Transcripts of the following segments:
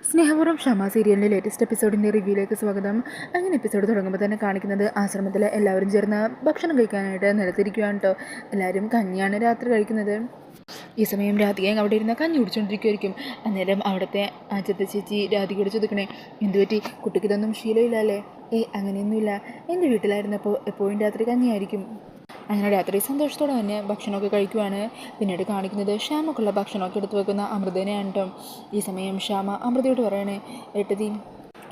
സ്നേഹപൂർവ്വം ക്ഷമ സീരിയലിൻ്റെ ലേറ്റസ്റ്റ് എപ്പിസോഡിൻ്റെ റിവ്യൂയിലേക്ക് സ്വാഗതം. അങ്ങനെ എപ്പിസോഡ് തുടങ്ങുമ്പോൾ തന്നെ കാണിക്കുന്നത് ആശ്രമത്തിൽ എല്ലാവരും ചേർന്ന് ഭക്ഷണം കഴിക്കാനായിട്ട് നിലത്തിരിക്കുകയാണ് കേട്ടോ. എല്ലാവരും കഞ്ഞിയാണ് രാത്രി കഴിക്കുന്നത്. ഈ സമയം രാധികയും അവിടെ ഇരുന്ന് കഞ്ഞി കുടിച്ചുകൊണ്ടിരിക്കുമായിരിക്കും. അന്നേരം അവിടുത്തെ ആദ്യത്തെ ചേച്ചി രാധികയോട് ചോദിക്കണേ, എന്തുപറ്റി, കുട്ടിക്ക് ഇതൊന്നും ശീലമില്ല അല്ലേ? അങ്ങനെയൊന്നുമില്ല, എൻ്റെ വീട്ടിലായിരുന്നപ്പോൾ എപ്പോഴും രാത്രി കഞ്ഞിയായിരിക്കും. അങ്ങനെ രാത്രി സന്തോഷത്തോടെ തന്നെ ഭക്ഷണമൊക്കെ കഴിക്കുവാണ്. പിന്നീട് കാണിക്കുന്നത് ശ്യാമക്കുള്ള ഭക്ഷണമൊക്കെ എടുത്ത് വെക്കുന്ന അമൃതനെയാണ് കേട്ടോ. ഈ സമയം ശ്യാമ അമൃതയോട് പറയണേ, ഏട്ടതി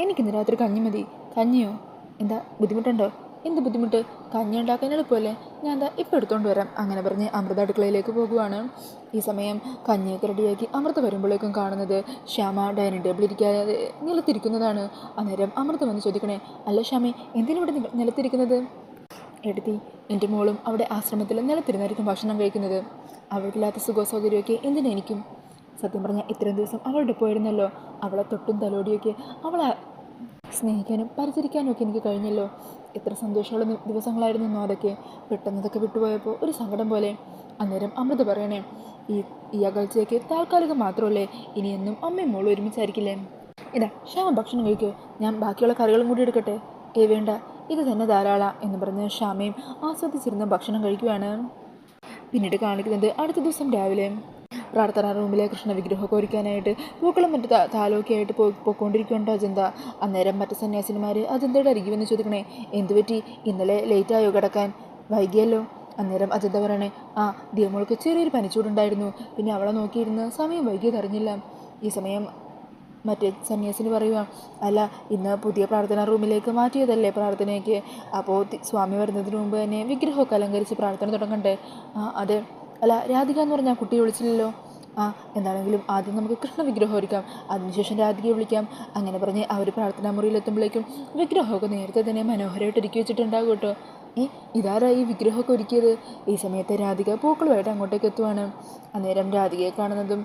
എനിക്കിന്ന് രാത്രി കഞ്ഞി മതി. കഞ്ഞിയോ? എന്താ ബുദ്ധിമുട്ടുണ്ടോ? എന്ത് ബുദ്ധിമുട്ട്? കഞ്ഞി ഉണ്ടാക്കാൻ എളുപ്പമല്ലേ, ഞാൻ എന്താ ഇപ്പോൾ എടുത്തുകൊണ്ട് വരാം. അങ്ങനെ പറഞ്ഞ് അമൃത അടുക്കളയിലേക്ക് പോകുവാണ്. ഈ സമയം കഞ്ഞിയൊക്കെ റെഡിയാക്കി അമൃത വരുമ്പോഴേക്കും കാണുന്നത് ശ്യാമ ഡൈനിങ് ടേബിളിൽ ഇരിക്കാതെ നിലത്തിരിക്കുന്നതാണ്. അന്നേരം അമൃത വന്ന് ചോദിക്കണേ, അല്ല ശ്യാമേ, എന്തിനിവിടെ നിലത്തിരിക്കുന്നത്? എടുത്തി, എൻ്റെ മോളും അവിടെ ആശ്രമത്തിൽ നിലത്തിരുന്നായിരിക്കും ഭക്ഷണം കഴിക്കുന്നത്. അവൾക്കില്ലാത്ത സുഖസൗകര്യമൊക്കെ എന്തിനെനിക്കും? സത്യം പറഞ്ഞാൽ ഇത്രയും ദിവസം അവളുടെ പോയിരുന്നല്ലോ. അവളെ തൊട്ടും തലോടിയൊക്കെ അവളെ സ്നേഹിക്കാനും പരിചരിക്കാനും ഒക്കെ എനിക്ക് കഴിഞ്ഞല്ലോ. എത്ര സന്തോഷമുള്ള ദിവസങ്ങളായിരുന്നു അതൊക്കെ. പെട്ടെന്നതൊക്കെ വിട്ടുപോയപ്പോൾ ഒരു സങ്കടം പോലെ. അന്നേരം അമൃത പറയണേ, ഈ അകൽച്ചയൊക്കെ താൽക്കാലികം മാത്രമല്ലേ, ഇനിയെന്നും അമ്മയും മോളും ഒരുമിച്ചായിരിക്കില്ലേ? ഇതാ ശ്യാമ ഭക്ഷണം കഴിക്കോ, ഞാൻ ബാക്കിയുള്ള കറികളും കൂടി എടുക്കട്ടെ? വേണ്ട, ഇത് തന്നെ ധാരാളം എന്ന് പറഞ്ഞ് ശ്യാമയും ആസ്വദിച്ചിരുന്ന ഭക്ഷണം കഴിക്കുകയാണ്. പിന്നീട് കാണിക്കുന്നത് അടുത്ത ദിവസം രാവിലെ പ്രാർത്ഥനാ റൂമിലെ കൃഷ്ണ വിഗ്രഹമൊക്കെ ഒരുക്കാനായിട്ട് പൂക്കളും മറ്റു താലമൊക്കെ ആയിട്ട് പോയിക്കൊണ്ടിരിക്കുന്നുണ്ടോ അജന്ത. അന്നേരം മറ്റു സന്യാസിനിമാർ അജന്തയുടെ അരികുമെന്ന് ചോദിക്കണേ, എന്തുപറ്റി, ഇന്നലെ ലേറ്റായോ കിടക്കാൻ, വൈകിയല്ലോ? അന്നേരം അജന്ത പറയണേ, ദിയമോൾക്ക് ചെറിയൊരു പനിച്ചൂടുണ്ടായിരുന്നു, പിന്നെ അവളെ നോക്കിയിരുന്ന് സമയം വൈകിയതറിഞ്ഞില്ല. ഈ സമയം മറ്റേ സന്യാസിന് പറയുക, അല്ല ഇന്ന് പുതിയ പ്രാർത്ഥനാ റൂമിലേക്ക് മാറ്റിയതല്ലേ പ്രാർത്ഥനയ്ക്ക്, അപ്പോൾ സ്വാമി വരുന്നതിന് മുമ്പ് തന്നെ വിഗ്രഹമൊക്കെ അലങ്കരിച്ച് പ്രാർത്ഥന തുടങ്ങണ്ടേ? അതെ. അല്ല രാധിക എന്ന് പറഞ്ഞാൽ കുട്ടിയെ വിളിച്ചില്ലല്ലോ? എന്താണെങ്കിലും ആദ്യം നമുക്ക് കൃഷ്ണ വിഗ്രഹം ഒരുക്കാം, അതിനുശേഷം രാധികയെ വിളിക്കാം. അങ്ങനെ പറഞ്ഞ് അവർ പ്രാർത്ഥനാ മുറിയിലെത്തുമ്പോഴേക്കും വിഗ്രഹമൊക്കെ നേരത്തെ തന്നെ മനോഹരമായിട്ട് ഒരുക്കി വെച്ചിട്ടുണ്ടാകും കേട്ടോ. ഇതാരാ ഈ വിഗ്രഹമൊക്കെ ഒരുക്കിയത്? ഈ സമയത്ത് രാധിക പൂക്കളുമായിട്ട് അങ്ങോട്ടേക്ക് എത്തുവാണ്. അന്നേരം രാധികയെ കാണുന്നതും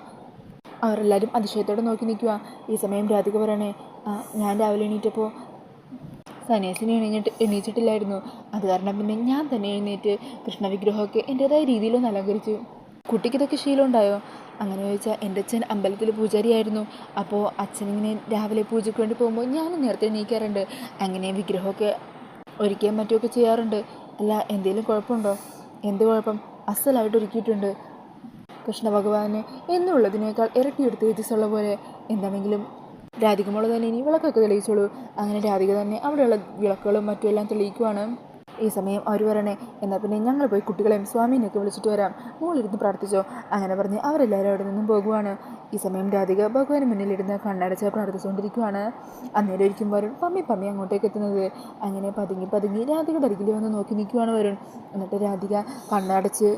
അവരെല്ലാവരും അതിശയത്തോടെ നോക്കി നിൽക്കുക. ഈ സമയം രാധിക പറയണേ, ഞാൻ രാവിലെ എണീറ്റപ്പോൾ സന്യാസിനെ എണീച്ചിട്ടില്ലായിരുന്നു. അത് കാരണം പിന്നെ ഞാൻ തന്നെ എഴുന്നേറ്റ് കൃഷ്ണവിഗ്രഹമൊക്കെ എൻ്റേതായ രീതിയിലൊന്ന് അലങ്കരിച്ചു. കുട്ടിക്കിതൊക്കെ ശീലം ഉണ്ടായോ? അങ്ങനെ ചോദിച്ചാൽ എൻ്റെ അച്ഛൻ അമ്പലത്തിൽ പൂജാരിയായിരുന്നു. അപ്പോൾ അച്ഛനിങ്ങനെ രാവിലെ പൂജയ്ക്ക് വേണ്ടി പോകുമ്പോൾ ഞാനും നേരത്തെ എണീക്കാറുണ്ട്. അങ്ങനെ വിഗ്രഹമൊക്കെ ഒരുക്കുകയും മറ്റുമൊക്കെ ചെയ്യാറുണ്ട്. അല്ല എന്തെങ്കിലും കുഴപ്പമുണ്ടോ? എന്ത് കുഴപ്പം? അസലായിട്ട് ഒരുക്കിയിട്ടുണ്ട്. കൃഷ്ണ ഭഗവാന് എന്നുള്ളതിനേക്കാൾ ഇരട്ടിയെടുത്ത് തേജസ്സുള്ള പോലെ. എന്താണെങ്കിലും രാധിക മോള് തന്നെ ഇനി വിളക്കൊക്കെ തെളിയിച്ചോളൂ. അങ്ങനെ രാധിക തന്നെ അവിടെയുള്ള വിളക്കുകളും മറ്റുമെല്ലാം തെളിയിക്കുവാണ്. ഈ സമയം അവർ പറയണേ, എന്നാൽ പിന്നെ ഞങ്ങൾ പോയി കുട്ടികളെയും സ്വാമീനെയൊക്കെ വിളിച്ചിട്ട് വരാം, മോളിരുന്ന് പ്രാർത്ഥിച്ചോ. അങ്ങനെ പറഞ്ഞ് അവരെല്ലാവരും അവിടെ നിന്നും പോകുവാണ്. ഈ സമയം രാധിക ഭഗവാന് മുന്നിലിരുന്ന് കണ്ണടച്ച് പ്രാർത്ഥിച്ചുകൊണ്ടിരിക്കുവാണ്. അന്നേരം ഇരിക്കും വരുൺ പമ്മി അങ്ങോട്ടേക്ക് എത്തുന്നത്. അങ്ങനെ പതുങ്ങി രാധികയുടെ അരികിൽ വന്ന് നോക്കി നിൽക്കുവാണ് വരുൺ. എന്നിട്ട് രാധിക കണ്ണടച്ച്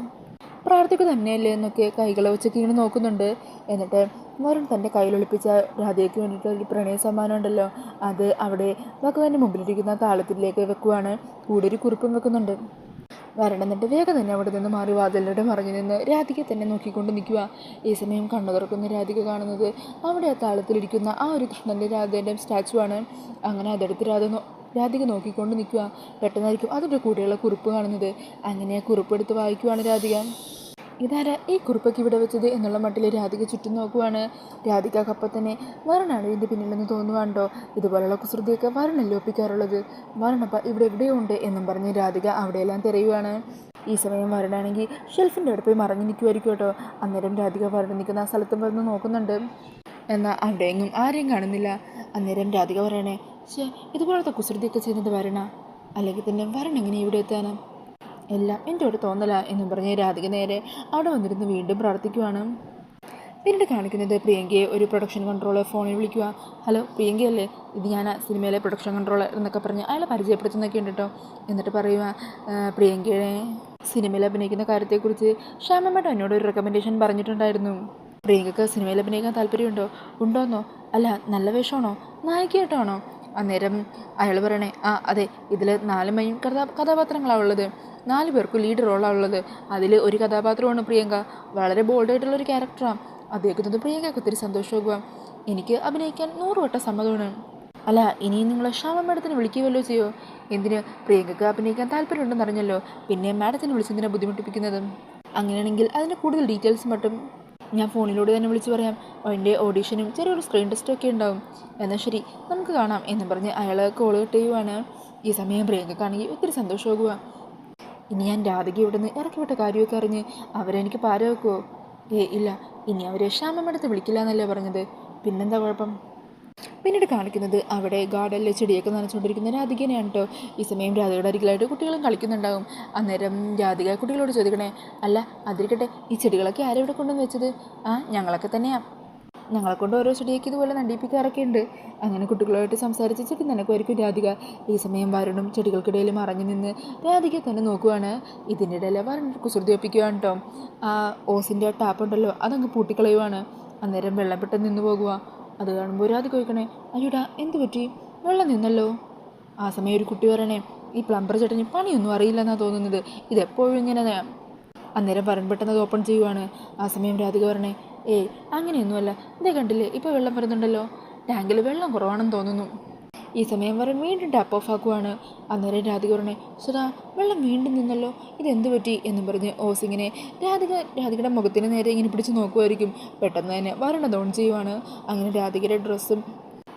പ്രാർത്ഥിക്കുക തന്നെയല്ലേ എന്നൊക്കെ കൈകളെ വെച്ചൊക്കെ ഇങ്ങനെ നോക്കുന്നുണ്ട്. എന്നിട്ട് വരുൺ തൻ്റെ കയ്യിലൊളിപ്പിച്ച രാധയ്ക്ക് വേണ്ടിയിട്ട് ഒരു പ്രണയ സമ്മാനം ഉണ്ടല്ലോ, അത് അവിടെ ഭഗവാന്റെ മുമ്പിലിരിക്കുന്ന താളത്തിലേക്ക് വെക്കുവാണ്. കൂടെ ഒരു കുറിപ്പും വെക്കുന്നുണ്ട്. വരണം. എന്നിട്ട് വേഗം തന്നെ അവിടെ നിന്ന് മാറി വാതിലിൻ്റെ മറിഞ്ഞു നിന്ന് രാധികയെ തന്നെ നോക്കിക്കൊണ്ട് നിൽക്കുക. ഈ സമയം കണ്ണു തുറക്കുന്ന രാധിക കാണുന്നത് അവിടെ ആ താളത്തിലിരിക്കുന്ന ആ ഒരു കൃഷ്ണൻ്റെ രാധേൻ്റെ സ്റ്റാച്ചു ആണ്. അങ്ങനെ അതെടുത്ത് രാധിക നോക്കിക്കൊണ്ട് നിൽക്കുക. പെട്ടെന്നായിരിക്കും അതിൻ്റെ കൂടെയുള്ള കുറിപ്പ് കാണുന്നത്. അങ്ങനെ കുറിപ്പെടുത്ത് വായിക്കുവാണ് രാധിക. ഇതാരാ ഈ കുറിപ്പൊക്കെ ഇവിടെ വെച്ചത് എന്നുള്ള മട്ടിൽ രാധിക ചുറ്റും നോക്കുവാണ്. രാധിക അപ്പം തന്നെ വരുണാണ് ഇതിൻ്റെ പിന്നിലെന്ന് തോന്നുവാണ്ടോ. ഇതുപോലുള്ള കുസൃതിയൊക്കെ വരുണല്ലേ ഒപ്പിക്കാറുള്ളത്. വരുണപ്പ ഇവിടെ എവിടെയോ ഉണ്ട് എന്നും പറഞ്ഞ് രാധിക അവിടെയെല്ലാം തിരയുവാണ്. ഈ സമയം വരുണാണെങ്കിൽ ഷെൽഫിൻ്റെ അവിടെ പോയി മറഞ്ഞു നിൽക്കുമായിരിക്കും കേട്ടോ. അന്നേരം രാധിക വരുൺ നിൽക്കുന്ന ആ സ്ഥലത്തും വന്ന് നോക്കുന്നുണ്ട്. എന്നാൽ അവിടെയെങ്ങും ആരെയും കാണുന്നില്ല. അന്നേരം രാധിക പറയണേ, ഇതുപോലത്തെ കുസൃതിയൊക്കെ ചെയ്യുന്നത് വരുണ, അല്ലെങ്കിൽ തന്നെ വരുൺ എങ്ങനെ ഇവിടെ എത്താനാ? എല്ലാം എൻ്റെ ഒരു തോന്നല എന്നും പറഞ്ഞ് രാധിക നേരെ അവിടെ വന്നിരുന്ന് വീണ്ടും പ്രാർത്ഥിക്കുവാണ്. പിന്നീട് കാണിക്കുന്നത് പ്രിയങ്കയെ ഒരു പ്രൊഡക്ഷൻ കൺട്രോളർ ഫോണിൽ വിളിക്കുക. ഹലോ പ്രിയങ്കയല്ലേ, ഇത് ഞാൻ സിനിമയിലെ പ്രൊഡക്ഷൻ കൺട്രോളർ എന്നൊക്കെ പറഞ്ഞ് അയാളെ പരിചയപ്പെടുത്തുന്നൊക്കെ ഉണ്ട് കേട്ടോ. എന്നിട്ട് പറയുക, പ്രിയങ്കയെ സിനിമയിൽ അഭിനയിക്കുന്ന കാര്യത്തെക്കുറിച്ച് ശ്യാമമ്മ എന്നോട് ഒരു റെക്കമെൻഡേഷൻ പറഞ്ഞിട്ടുണ്ടായിരുന്നു. പ്രിയങ്കയ്ക്ക് സിനിമയിൽ അഭിനയിക്കാൻ താല്പര്യമുണ്ടോ? ഉണ്ടോന്നോ? അല്ല നല്ല വേഷമാണോ, നായികയായിട്ടാണോ? അന്നേരം അയാൾ പറയണേ, അതെ, ഇതിൽ 4 മെയിൻ കഥാപാത്രങ്ങളാണ് ഉള്ളത്. 4 പേർക്കും ലീഡ് റോളാണ് ഉള്ളത്. അതിൽ ഒരു കഥാപാത്രമാണ് പ്രിയങ്ക. വളരെ ബോൾഡായിട്ടുള്ളൊരു ക്യാരക്ടറാണ്. അത് കേൾക്കുന്നത് പ്രിയങ്കയ്ക്ക് ഒത്തിരി സന്തോഷമാകുക. എനിക്ക് അഭിനയിക്കാൻ 100 വട്ടം സമ്മതമാണ്. അല്ല ഇനിയും നിങ്ങൾ ശ്യാമ മാഡത്തിന് വിളിക്കുകയല്ലോ ചെയ്യോ? എന്തിന്? പ്രിയങ്കയ്ക്ക് അഭിനയിക്കാൻ താല്പര്യമുണ്ടെന്ന് അറിഞ്ഞല്ലോ, പിന്നെ മാഡത്തിന് വിളിച്ചെന്തിനാണ് ബുദ്ധിമുട്ടിപ്പിക്കുന്നത്? അങ്ങനെയാണെങ്കിൽ അതിൻ്റെ കൂടുതൽ ഡീറ്റെയിൽസ് മറ്റും ഞാൻ ഫോണിലൂടെ തന്നെ വിളിച്ച് പറയാം. അതിൻ്റെ ഓഡീഷനും ചെറിയൊരു സ്ക്രീൻ ടെസ്റ്റും ഒക്കെ ഉണ്ടാവും. എന്നാൽ ശരി, നമുക്ക് കാണാം എന്ന് പറഞ്ഞ് അയാൾ കോൾ കട്ട് ചെയ്യുവാണ്. ഈ സമയം പ്രിയങ്കക്കാണെങ്കിൽ ഒത്തിരി സന്തോഷമാകുക. ഇനി ഞാൻ രാധിക ഇവിടെ നിന്ന് ഇറക്കി വിട്ട കാര്യമൊക്കെ അറിഞ്ഞ് അവരെനിക്ക് പാരവെക്കുമോ? ഇല്ല, ഇനി അവരെ ക്ഷാമമെടുത്ത് വിളിക്കില്ല എന്നല്ലേ പറഞ്ഞത്. പിന്നെന്താ കുഴപ്പം? പിന്നീട് കാണിക്കുന്നത് അവിടെ ഗാർഡനിൽ ചെടിയൊക്കെ നനച്ചുകൊണ്ടിരിക്കുന്ന രാധികനെയാണ് കേട്ടോ. ഈ സമയം രാധികയുടെ അരികിലായിട്ട് കുട്ടികളും കളിക്കുന്നുണ്ടാവും. അന്നേരം രാധിക കുട്ടികളോട് ചോദിക്കണേ, അല്ല അതിരിക്കട്ടെ, ഈ ചെടികളൊക്കെ ആരും ഇവിടെ കൊണ്ടുവന്ന് വെച്ചത്? ഞങ്ങളൊക്കെ തന്നെയാണ്. ഞങ്ങളെ കൊണ്ട് ഓരോ ചെടിയൊക്കെ ഇതുപോലെ നടിപ്പിക്കാറൊക്കെ ഉണ്ട്. അങ്ങനെ കുട്ടികളുമായിട്ട് സംസാരിച്ച് ചെടി നനക്കുമായിരിക്കും രാധിക. ഈ സമയം വരുണും ചെടികൾക്കിടയിൽ മറഞ്ഞു നിന്ന് രാധിക തന്നെ നോക്കുവാണ്. ഇതിൻ്റെ ഇടയിൽ വരുൺ കുസൃതി ഒപ്പിക്കുവാണ് കേട്ടോ. ആ ഓസിൻ്റെ ടാപ്പ് ഉണ്ടല്ലോ അതങ്ങ് പൂട്ടിക്കളയുവാണ്. അന്നേരം വെള്ളം പെട്ടെന്ന് നിന്ന് പോകുക. അത് കാണുമ്പോൾ രാധിക ചോദിക്കണേ, അയ്യോടാ എന്ത് പറ്റി? വെള്ളം നിന്നല്ലോ. ആ സമയം ഒരു കുട്ടി പറയണേ, ഈ പ്ലംബർ ചേട്ടന് പണിയൊന്നും അറിയില്ലെന്നാണ് തോന്നുന്നത്, ഇതെപ്പോഴും ഇങ്ങനെ. അന്നേരം വരുൺ പെട്ടെന്ന് അത് ഓപ്പൺ ചെയ്യുവാണ്. ആ സമയം രാധിക പറഞ്ഞേ, അങ്ങനെയൊന്നുമല്ല, ഇതേ കണ്ടില്ലേ ഇപ്പോൾ വെള്ളം വരുന്നുണ്ടല്ലോ, ടാങ്കിൽ വെള്ളം കുറവാണെന്ന് തോന്നുന്നു. ഈ സമയം വരുൺ വീണ്ടും ടാപ്പ് ഓഫ് ആക്കുവാണ്. അന്നേരം രാധിക പറഞ്ഞേ, സുധാ വെള്ളം വീണ്ടും നിന്നല്ലോ, ഇതെന്ത് പറ്റി എന്നും പറഞ്ഞ് ഓസിങ്ങനെ രാധികയുടെ മുഖത്തിന് നേരെ ഇങ്ങനെ പിടിച്ച് നോക്കുമായിരിക്കും. പെട്ടെന്ന് തന്നെ വരുൺ അത് ഓൺ ചെയ്യുവാണ്. അങ്ങനെ രാധികയുടെ ഡ്രസ്സും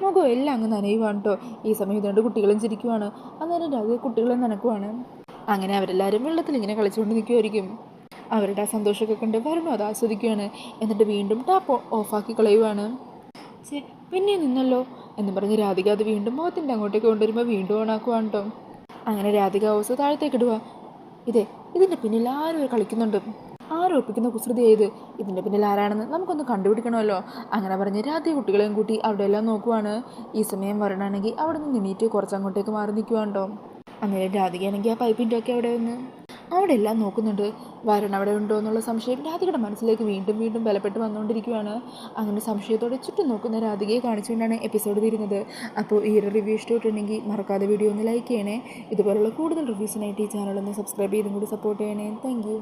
മുഖവും എല്ലാം അങ്ങ് നനയുവാണ് കേട്ടോ. ഈ സമയം ഇതുകൊണ്ട് കുട്ടികളും ചിരിക്കുവാണ്. അന്നേരം രാധിക കുട്ടികളും നനക്കുവാണ്. അങ്ങനെ അവരെല്ലാവരും വെള്ളത്തിൽ ഇങ്ങനെ കളിച്ചുകൊണ്ട് നിൽക്കുമായിരിക്കും. അവരുടെ ആ സന്തോഷമൊക്കെ കണ്ട് വരുണും അത് ആസ്വദിക്കുകയാണ്. എന്നിട്ട് വീണ്ടും ടാപ്പ് ഓഫാക്കി കളയുവാണ്. പിന്നെ നിന്നല്ലോ എന്ന് പറഞ്ഞ് രാധിക അത് വീണ്ടും മുഖത്തിൻ്റെ അങ്ങോട്ടേക്ക് കൊണ്ടുവരുമ്പോൾ വീണ്ടും ഓണാക്കുവാണ് കേട്ടോ. അങ്ങനെ രാധിക ഹൗസ് താഴത്തേക്ക് ഇടുക. ഇതിൻ്റെ പിന്നിൽ ആരും കളിക്കുന്നുണ്ട്, ആരും ഒപ്പിക്കുന്ന കുസൃതി ചെയ്ത്, ഇതിൻ്റെ പിന്നിൽ ആരാണെന്ന് നമുക്കൊന്ന് കണ്ടുപിടിക്കണമല്ലോ. അങ്ങനെ പറഞ്ഞ് രാധിക കുട്ടികളെയും കൂട്ടി അവിടെ എല്ലാം നോക്കുവാണ്. ഈ സമയം വരണാണെങ്കിൽ അവിടെ നിന്ന് എണീറ്റ് കുറച്ചങ്ങോട്ടേക്ക് മാറി നിൽക്കുവാണ്ടോ. അന്നേരം രാധികയാണെങ്കിൽ ആ പൈപ്പിൻ്റെ ഒക്കെ അവിടെ എല്ലാം നോക്കുന്നുണ്ട്. വരുൺ അവിടെ ഉണ്ടോ എന്നുള്ള സംശയം രാധികയുടെ മനസ്സിലേക്ക് വീണ്ടും വീണ്ടും ബലപ്പെട്ട് വന്നുകൊണ്ടിരിക്കുകയാണ്. അങ്ങനെ സംശയത്തോടെ ചുറ്റും നോക്കുന്ന രാധികയെ കാണിച്ചുകൊണ്ടാണ് എപ്പിസോഡ് തീരുന്നത്. അപ്പോൾ ഈ ഒരു റിവ്യൂ ഇഷ്ടപ്പെട്ടിട്ടുണ്ടെങ്കിൽ മറക്കാതെ വീഡിയോ ഒന്ന് ലൈക്ക് ചെയ്യണേ. ഇതുപോലുള്ള കൂടുതൽ റിവ്യൂസിനായിട്ട് ഈ ചാനലൊന്ന് സബ്സ്ക്രൈബ് ചെയ്തും കൂടി സപ്പോർട്ട് ചെയ്യണേ. താങ്ക്